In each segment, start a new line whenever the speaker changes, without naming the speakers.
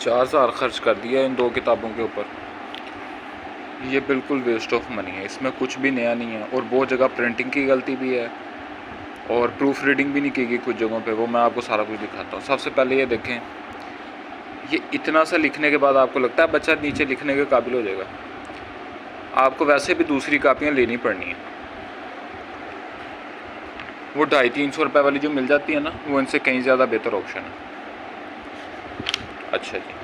4000 खर्च कर दिया इन 2 किताबों के ऊपर। ये बिल्कुल वेस्ट ऑफ मनी है, इसमें कुछ भी नया नहीं है और बहुत जगह प्रिंटिंग की गलती भी है और प्रूफ रीडिंग भी नहीं की गई कुछ जगहों पे। वो मैं आपको सारा कुछ दिखाता हूँ। सबसे पहले ये देखें, ये इतना सा लिखने के बाद आपको लगता है बच्चा नीचे लिखने के काबिल हो जाएगा? आपको वैसे भी दूसरी कापियाँ लेनी पड़नी है। वो 250-300 रुपये वाली जो मिल जाती है ना, वो इनसे कहीं ज़्यादा बेहतर ऑप्शन है। अच्छा जी,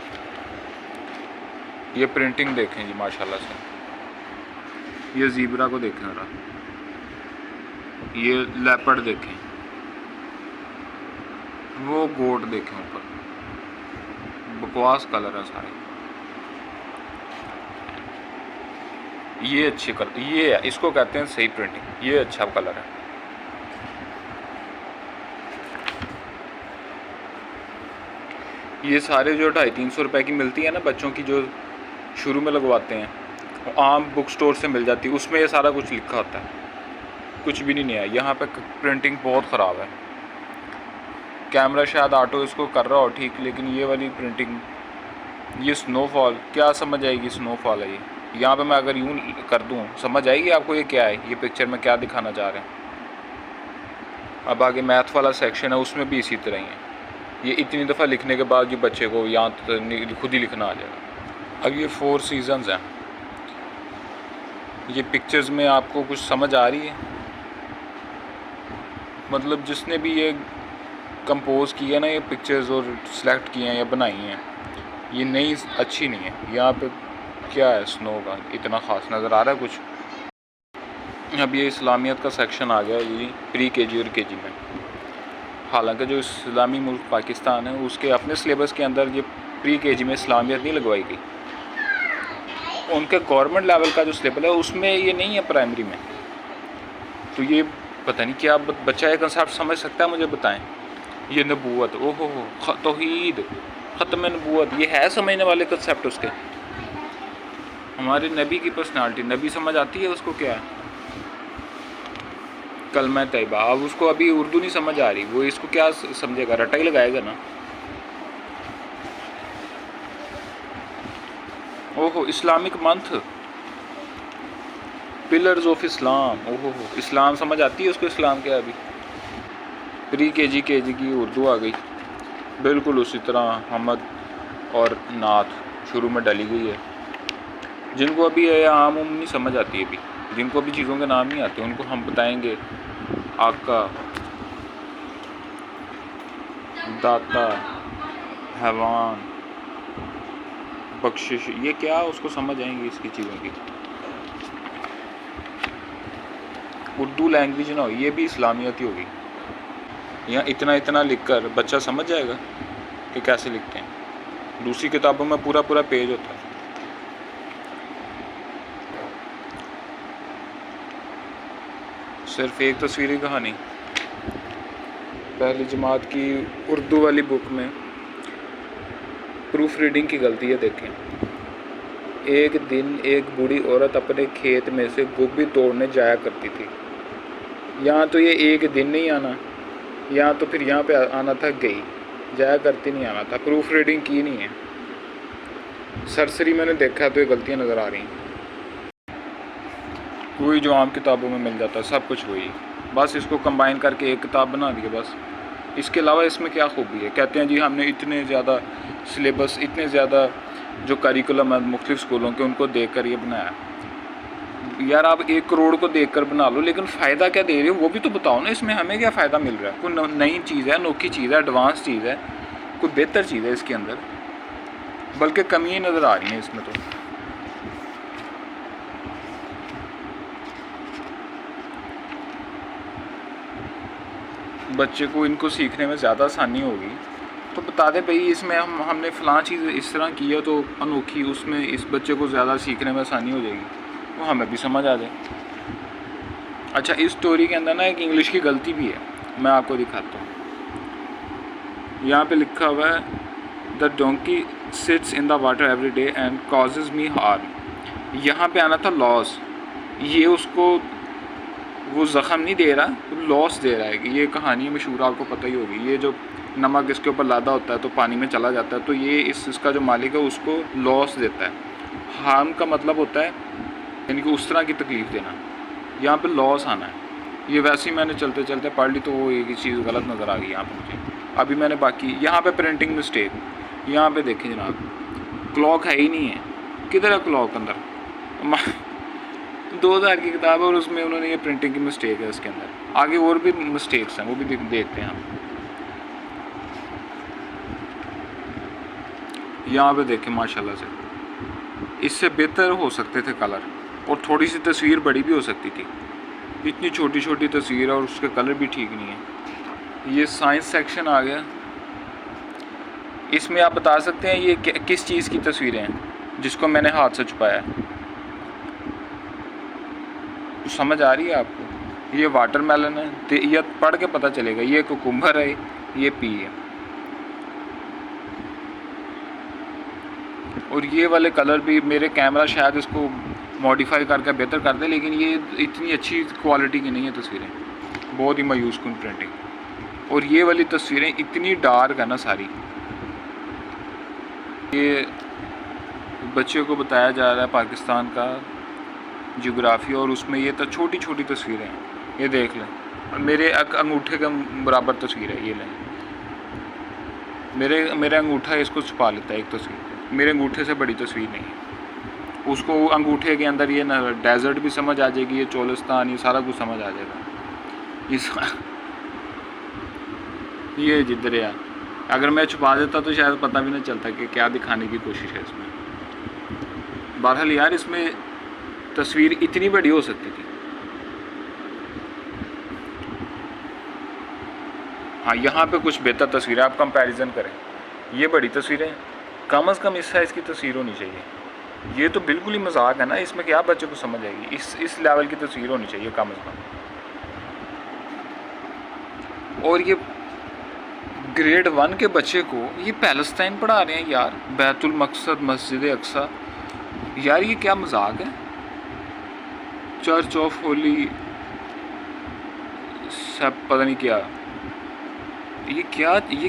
ये प्रिंटिंग देखें जी माशाल्लाह से। ये ज़ीब्रा को देखें ज़रा, ये लेपर्ड देखें, वो गोट देखें ऊपर, बकवास कलर है सारे। ये अच्छी कलर, ये है, इसको कहते हैं सही प्रिंटिंग। ये अच्छा कलर है। ये सारे जो 250-300 रुपये की मिलती है ना बच्चों की, जो शुरू में लगवाते हैं, वो आम बुक स्टोर से मिल जाती है। उसमें ये सारा कुछ लिखा होता है, कुछ भी नहीं है। यहाँ पे प्रिंटिंग बहुत ख़राब है। कैमरा शायद ऑटो इसको कर रहा हो ठीक, लेकिन ये वाली प्रिंटिंग, ये स्नोफॉल, क्या समझ आएगी स्नोफॉल है ये? यहाँ पे मैं अगर यूँ कर दूँ समझ आएगी आपको ये क्या है, ये पिक्चर में क्या दिखाना चाह रहे हैं? अब आगे मैथ वाला सेक्शन है, उसमें भी इसी तरह ही है। ये इतनी दफ़ा लिखने के बाद जो बच्चे को यहाँ तो खुद ही लिखना आ जाएगा। अब ये 4 सीजन्स हैं। ये पिक्चर्स में आपको कुछ समझ आ रही है? मतलब जिसने भी ये कंपोज़ किया ना ये पिक्चर्स और सिलेक्ट किए हैं या बनाई हैं, ये नई अच्छी नहीं है। यहाँ पे क्या है स्नो का इतना ख़ास नज़र आ रहा है कुछ? अब ये इस्लामियत का सेक्शन आ गया ये प्री केजी और केजी में। हालांकि जो इस्लामी मुल्क पाकिस्तान है उसके अपने सिलेबस के अंदर ये प्री केजी में इस्लामियत नहीं लगवाई गई। उनके गवर्नमेंट लेवल का जो सिलेबस है उसमें ये नहीं है प्राइमरी में। तो ये पता नहीं क्या बच्चा ये कंसेप्ट समझ सकता है? मुझे बताएं। ये नबूवत, ओहो हो, तौहीद, ख़त्म नबूवत, ये है समझने वाले कंसेप्ट उसके? हमारे नबी की पर्सनालिटी, नबी समझ आती है उसको क्या है? कलमा तैयबा, अब उसको अभी उर्दू नहीं समझ आ रही, वो इसको क्या समझेगा? रटा ही लगाएगा ना। ओहो, Islamic month, pillars of Islam, ओहो हो, इस्लाम समझ आती है उसको? इस्लाम क्या है? अभी प्री केजी की उर्दू आ गई बिल्कुल उसी तरह। हमद और नात शुरू में डाली गई है। जिनको अभी आम नहीं समझ आती, अभी जिनको भी चीज़ों के नाम नहीं आते, उनको हम बताएंगे आका, दाता, हैवान, बख्शिश, ये क्या उसको समझ आएंगी इसकी चीज़ों की? उर्दू लैंग्वेज ना हो, ये भी इस्लामियत ही होगी। यहाँ इतना इतना लिखकर बच्चा समझ जाएगा कि कैसे लिखते हैं। दूसरी किताबों में पूरा पूरा पेज होता है। सिर्फ एक तस्वीरी कहानी। पहली जमात की उर्दू वाली बुक में प्रूफ रीडिंग की गलती है, देखें। एक दिन एक बूढ़ी औरत अपने खेत में से गोभी तोड़ने जाया करती थी। यहाँ तो ये एक दिन नहीं आना, यहाँ तो फिर यहाँ पे आना था गई, जाया करती नहीं आना था। प्रूफ रीडिंग की नहीं है। सरसरी मैंने देखा है तो ये गलतियाँ नज़र आ रही हैं। वही जो आम किताबों में मिल जाता है, सब कुछ वही, बस इसको कंबाइन करके एक किताब बना दी बस। इसके अलावा इसमें क्या खूबी है? कहते हैं जी हमने इतने ज़्यादा सिलेबस, इतने ज़्यादा जो करिकुलम है मुख्तलिफ़ स्कूलों के, उनको देख कर ये बनाया। यार आप 1 करोड़ को देख कर बना लो, लेकिन फ़ायदा क्या दे रहे हो वो भी तो बताओ ना। इसमें हमें क्या फ़ायदा मिल रहा है? कोई नई चीज़ है, अनोखी चीज़ है, एडवांस चीज़ है, कोई बेहतर चीज़ है इसके अंदर? बल्कि कमियाँ नज़र आ रही हैं इसमें तो। बच्चे को इनको सीखने में ज़्यादा आसानी होगी तो बता दें भाई इसमें हमने फ़लाँ चीज़ इस तरह की है तो अनोखी, उसमें इस बच्चे को ज़्यादा सीखने में आसानी हो जाएगी, तो हमें भी समझ आ जाए। अच्छा, इस स्टोरी के अंदर ना एक इंग्लिश की गलती भी है, मैं आपको दिखाता हूँ। यहाँ पे लिखा हुआ है the donkey sits in the water every day and causes me harm. यहाँ पे आना था लॉस, ये उसको वो ज़ख़म नहीं दे रहा, वो लॉस दे रहा है। कि ये कहानी मशहूर आपको पता ही होगी, ये जो नमक इसके ऊपर लादा होता है तो पानी में चला जाता है, तो ये इसका जो मालिक है उसको लॉस देता है। हार्म का मतलब होता है यानी कि उस तरह की तकलीफ़ देना, यहाँ पे लॉस आना है। ये वैसे ही मैंने चलते चलते पढ़ ली तो वो एक ही चीज़ गलत नज़र आ गई यहाँ पर मुझे। अभी मैंने बाकी यहाँ पे प्रिंटिंग मिस्टेक, यहाँ पे देखें जनाब, क्लॉक है ही नहीं है। किधर है क्लॉक अंदर? 2000 की किताब है और उसमें उन्होंने ये प्रिंटिंग की मिस्टेक है इसके अंदर। आगे और भी मिस्टेक्स हैं, वो भी देखते हैं हम। यहाँ पे देखें माशाल्लाह से, इससे बेहतर हो सकते थे कलर, और थोड़ी सी तस्वीर बड़ी भी हो सकती थी। इतनी छोटी छोटी तस्वीर है और उसके कलर भी ठीक नहीं है। ये साइंस सेक्शन आ गया, इसमें आप बता सकते हैं ये किस चीज़ की तस्वीरें हैं जिसको मैंने हाथ से छुपाया है? समझ आ रही है आपको? ये वाटरमेलन है, तो ये पढ़ के पता चलेगा। ये कुकुम्बर है, ये पी है। और ये वाले कलर भी मेरे कैमरा शायद इसको मॉडिफाई करके बेहतर कर दे, लेकिन ये इतनी अच्छी क्वालिटी की नहीं है तस्वीरें, बहुत ही मायूस कुन प्रिंटिंग। और ये वाली तस्वीरें इतनी डार्क है ना सारी। ये बच्चों को बताया जा रहा है पाकिस्तान का जियोग्राफी, और उसमें ये तो छोटी छोटी तस्वीरें हैं। ये देख लें, मेरे अंगूठे के बराबर तस्वीर है, ये लें। मेरे अंगूठा इसको छुपा लेता है एक तस्वीर, मेरे अंगूठे से बड़ी तस्वीर नहीं है। उसको अंगूठे के अंदर ये ना डेजर्ट भी समझ आ जाएगी, ये चोलिस्तान, ये सारा कुछ समझ आ जाएगा। ये जिधर है, अगर मैं छुपा देता तो शायद पता भी नहीं चलता कि क्या दिखाने की कोशिश है इसमें। बहरहाल यार, इसमें तस्वीर इतनी बड़ी हो सकती थी। हाँ, यहाँ पे कुछ बेहतर तस्वीरें आप कंपैरिजन करें। ये बड़ी तस्वीरें, कम से कम इस साइज़ की तस्वीर होनी चाहिए। ये तो बिल्कुल ही मजाक है ना, इसमें क्या बच्चे को समझ आएगी? इस लेवल की तस्वीर होनी चाहिए कम से कम। और ये ग्रेड 1 के बच्चे को ये पैलेस्टाइन पढ़ा रहे हैं यार, बैतुल मकसद, मस्जिद अक्सा। यार ये क्या मजाक है? चर्च ऑफ होली सब पता नहीं क्या, ये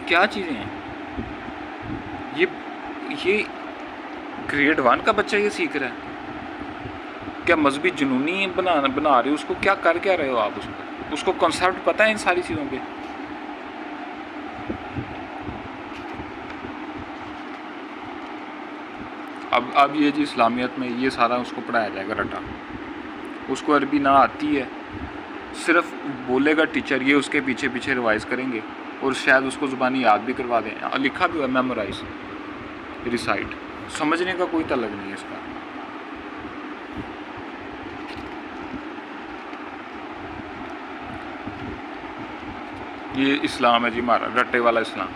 क्या चीज़ें हैं? ये ग्रेड 1 का बच्चा ये सीख रहा है क्या? मजहबी जुनूनी बना रहे हो उसको? क्या कर क्या रहे हो आप उसको कॉन्सेप्ट पता है इन सारी चीज़ों के? अब ये जी इस्लामियत में ये सारा उसको पढ़ाया जाएगा रटा। उसको अरबी ना आती है, सिर्फ बोलेगा टीचर, ये उसके पीछे पीछे रिवाइज़ करेंगे और शायद उसको ज़ुबानी याद भी करवा दें। लिखा भी हुआ मेमोराइज, रिसाइट, समझने का कोई तलग नहीं है इसका। ये इस्लाम है जी हमारा, रट्टे वाला इस्लाम।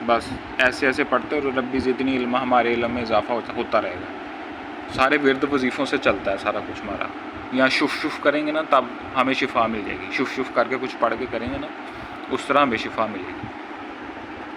बस ऐसे ऐसे पढ़ते और रब्बी ज़िदनी इल्मा, हमारे इल्म में इजाफा होता रहेगा। सारे विर्द वजीफ़ों से चलता है सारा कुछ हमारा। यहाँ शुफ करेंगे ना तब हमें शिफा मिल जाएगी। शुफ करके कुछ पढ़ के करेंगे ना, उस तरह हमें शिफा मिलेगी।